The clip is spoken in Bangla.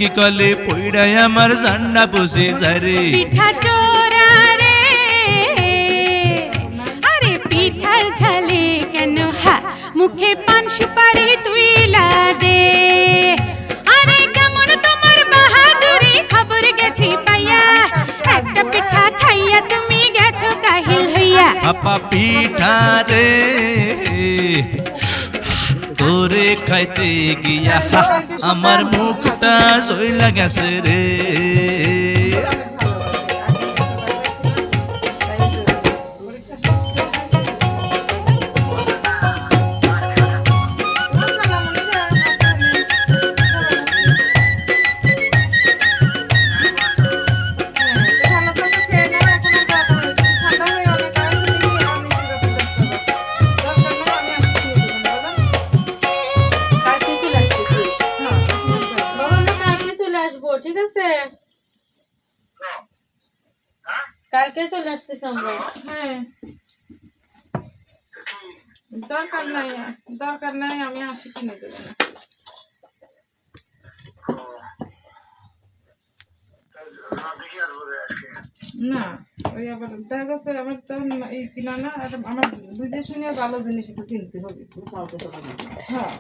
কি কলে পইড়াই আমার জান্না পুষে যারে পিঠা চোরা রে আরে পিঠার ঝালে কেন হা মুখে পান সুপারি তুই দে আরে কেমন তোমার বাহাদুরি খবর গেছি পাইয়া একটা পিঠা খাইয়া তুমি গেছো কাহিল হইয়া আপা পিঠা রে তোরে খাইতে গিয়া আমার মুখটা জইলা গেছে রে ঠিক আছে কালকে চলে আসতেছি আমরা হ্যাঁ দরকার নাই আমি আসি কিনে দেবো না ওই আবার দেখা যাচ্ছে আমার তো এই কিনা না আমার বুঝে শুনে ভালো জিনিস একটু কিনতে হবে হ্যাঁ